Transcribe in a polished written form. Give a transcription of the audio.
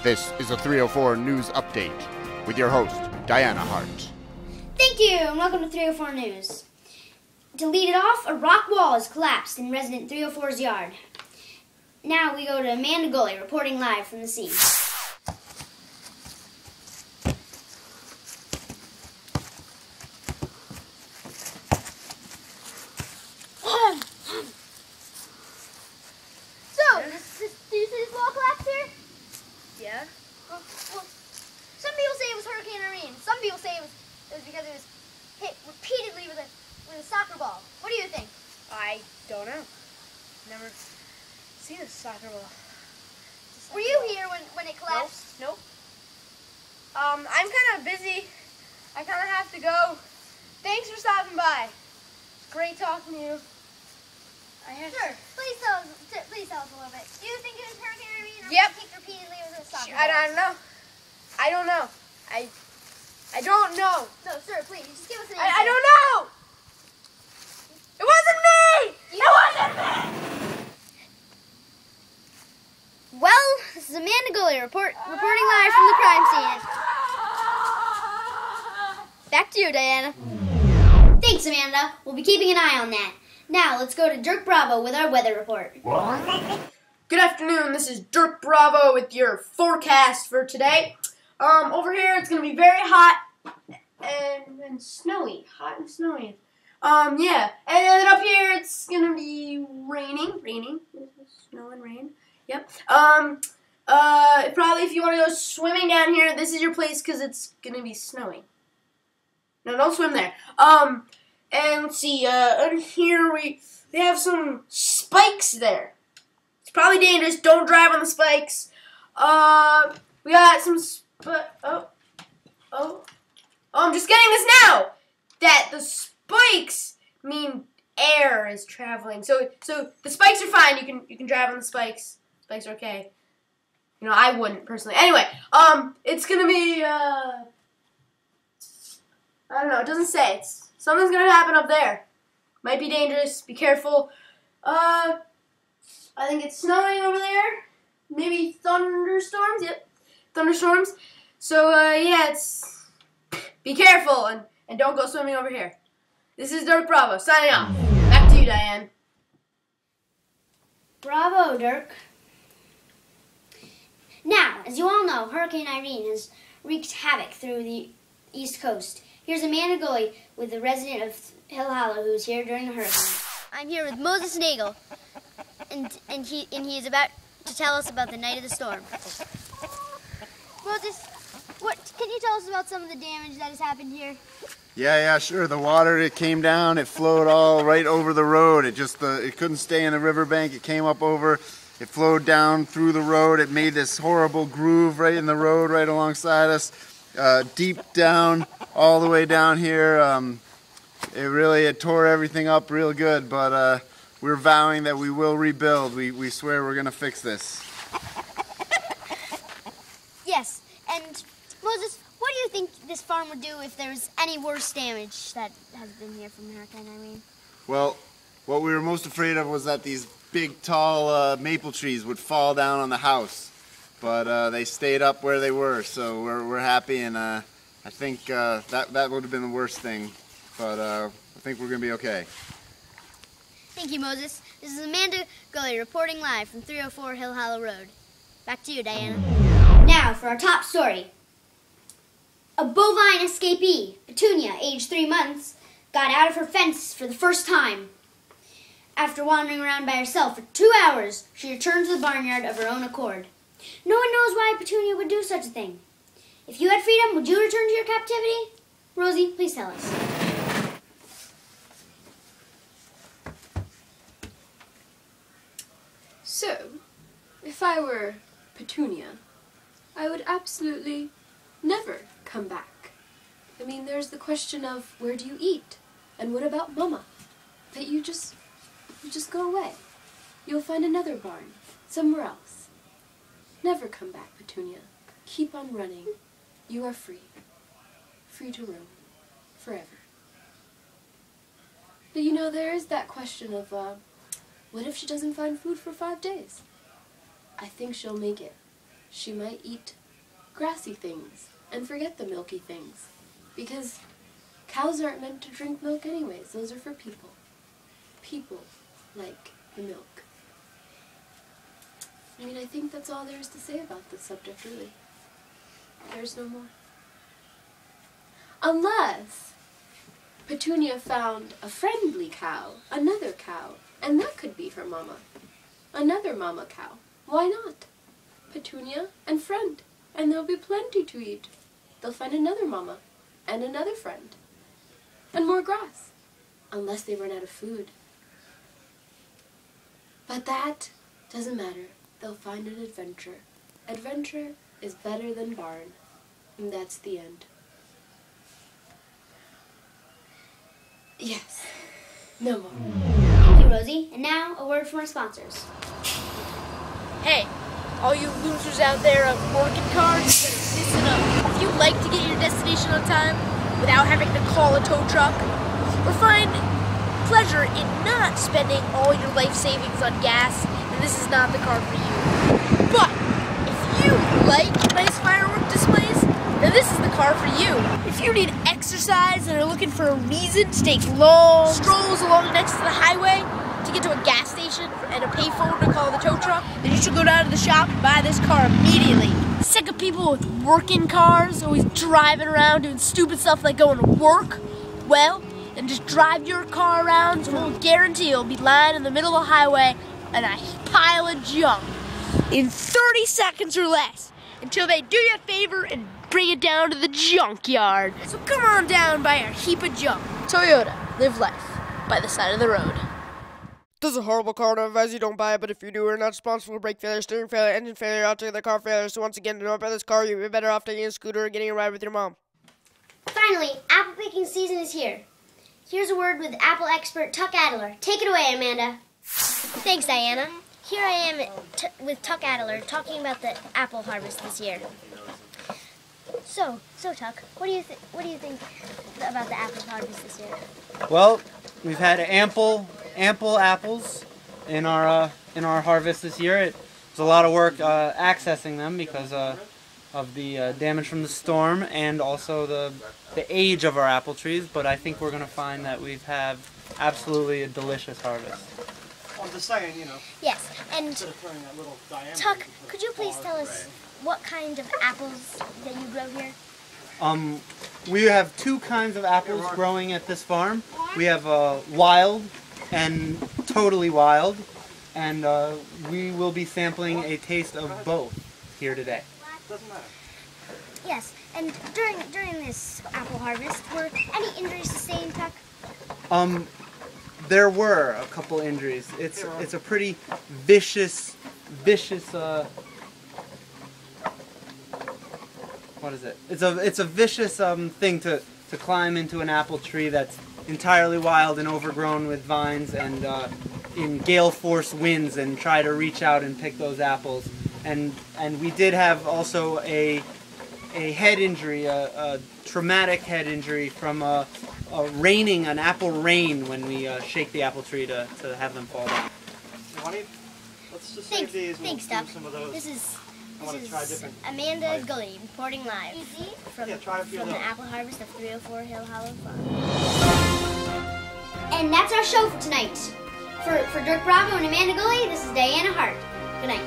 This is a 304 News Update with your host, Diana Hart. Thank you, and welcome to 304 News. To lead it off, a rock wall has collapsed in resident 304's yard. Now we go to Amanda Gully reporting live from the scene. Do you see this wall collapse here? Yeah. Well, some people say it was Hurricane Irene. Some people say it was because it was hit repeatedly with a soccer ball. What do you think? I don't know. Never seen a soccer ball. Were you here when it collapsed? Nope. I'm kind of busy. I kind of have to go. Thanks for stopping by. Great talking to you. Sure. Please tell us a little bit. Do you think it was Hurricane Irene or Yep. was it hit repeatedly with a soccer ball? I don't know. I don't know. I don't know. No, sir, please. Just give us an I answer. don't know. It wasn't me. It wasn't me. Well, this is Amanda Gully reporting live from the crime scene. Back to you, Diana. Thanks, Amanda. We'll be keeping an eye on that. Now, let's go to Dirk Bravo with our weather report. Good afternoon. This is Dirk Bravo with your forecast for today. Over here it's gonna be very hot and snowy. Hot and snowy. Yeah. And then up here it's gonna be raining. Snow and rain. Yep. Probably if you want to go swimming down here, this is your place because it's gonna be snowing. No, don't swim there. And let's see, under here we have some spikes there. It's probably dangerous. Don't drive on the spikes. We got some I'm just getting this now. That the spikes mean air is traveling. So the spikes are fine. You can drive on the spikes. Spikes are okay. You know, I wouldn't personally. Anyway, it's gonna be I don't know. It doesn't say. Something's gonna happen up there. Might be dangerous. Be careful. I think it's snowing over there. Maybe thunderstorms. Yep, thunderstorms. So yeah, be careful and don't go swimming over here. This is Dirk Bravo signing off. Back to you, Diane. Bravo, Dirk. Now, as you all know, Hurricane Irene has wreaked havoc through the East Coast. Here's Amanda Gully with the resident of Hill Hollow who's here during the hurricane. I'm here with Moses Nagel, and he is about to tell us about the night of the storm. Moses, can you tell us about some of the damage that has happened here? Yeah, sure. The water, it came down, it flowed all right over the road. It couldn't stay in the riverbank. It came up over, it flowed down through the road. It made this horrible groove right in the road right alongside us. Deep down, all the way down here. It tore everything up real good, but we're vowing that we will rebuild. We swear we're going to fix this. Yes, and Moses, what do you think this farm would do if there was any worse damage that has been here from Hurricane Irene? Well, what we were most afraid of was that these big, tall maple trees would fall down on the house. But they stayed up where they were, so we're happy, and I think that would have been the worst thing. But I think we're going to be okay. Thank you, Moses. This is Amanda Gully reporting live from 304 Hill Hollow Road. Back to you, Diana. Now for our top story. A bovine escapee, Petunia, aged 3 months, got out of her fence for the first time. After wandering around by herself for 2 hours, she returned to the barnyard of her own accord. No one knows why Petunia would do such a thing. If you had freedom, would you return to your captivity? Rosie, please tell us. So, if I were Petunia, I would absolutely never come back. I mean, there's the question of where do you eat? And what about Mama? That you just go away. You'll find another barn, somewhere else. Never come back, Petunia. Keep on running. You are free. Free to roam. Forever. But you know, there is that question of, what if she doesn't find food for 5 days? I think she'll make it she might eat grassy things and forget the milky things. Because cows aren't meant to drink milk anyways. Those are for people. People like the milk. I mean, I think that's all there is to say about this subject, really. There's no more. Unless Petunia found a friendly cow, another cow, and that could be her mama. Another mama cow. Why not? Petunia and friend, and there'll be plenty to eat. They'll find another mama, and another friend, and more grass, unless they run out of food. But that doesn't matter. They'll find an adventure. Adventure is better than barn, and that's the end. Yes. No more. Thank you, Rosie. And now, a word from our sponsors. Hey, all you losers out there of working cars, listen up. If you'd like to get your destination on time without having to call a tow truck, or find pleasure in not spending all your life savings on gas, then this is not the car for you. But if you like nice firework displays, then this is the car for you. If you need exercise and are looking for a reason to take long strolls along next to the highway to get to a gas station and a payphone to call the tow truck, then you should go down to the shop and buy this car immediately. Sick of people with working cars, always driving around doing stupid stuff like going to work? Well, then just drive your car around and we'll guarantee you'll be lying in the middle of the highway in a pile of junk in 30 seconds or less until they do you a favor and bring it down to the junkyard. So come on down, buy a heap of junk. Toyota, live life by the side of the road. This is a horrible car, and I advise you don't buy it, but if you do, we're not responsible for brake failure, steering failure, engine failure, altogether car failure. So once again, do not buy this car. You'd be better off taking a scooter or getting a ride with your mom. Finally, apple picking season is here. Here's a word with apple expert Tuck Adler. Take it away, Amanda. Thanks, Diana. Here I am with Tuck Adler talking about the apple harvest this year. So Tuck, what do you think about the apple harvest this year? Well, we've had ample apples in our harvest this year. It was a lot of work accessing them because of the damage from the storm and also the age of our apple trees. But I think we're going to find that we've had absolutely a delicious harvest. I'm just saying, you know. Yes, and Instead of turning that little diameter, Tuck, could you please tell us what kind of apples that you grow here? We have two kinds of apples growing at this farm. We have wild and totally wild, and we will be sampling a taste of both here today. doesn't matter. Yes, and during this apple harvest, were any injuries sustained, Tuck? There were a couple injuries. It's a pretty vicious what is it? It's a vicious thing to climb into an apple tree that's entirely wild and overgrown with vines and in gale force winds and try to reach out and pick those apples. And we did have also a head injury, a traumatic head injury from an apple rain when we shake the apple tree to have them fall down. Let's just save these and we'll do Tuck. some of those. This is Right. Amanda Gully reporting live from try a few of the those. apple harvest of 304 Hill Hollow Farm. And that's our show for tonight. For Dirk Bravo and Amanda Gully, this is Diana Hart. Good night.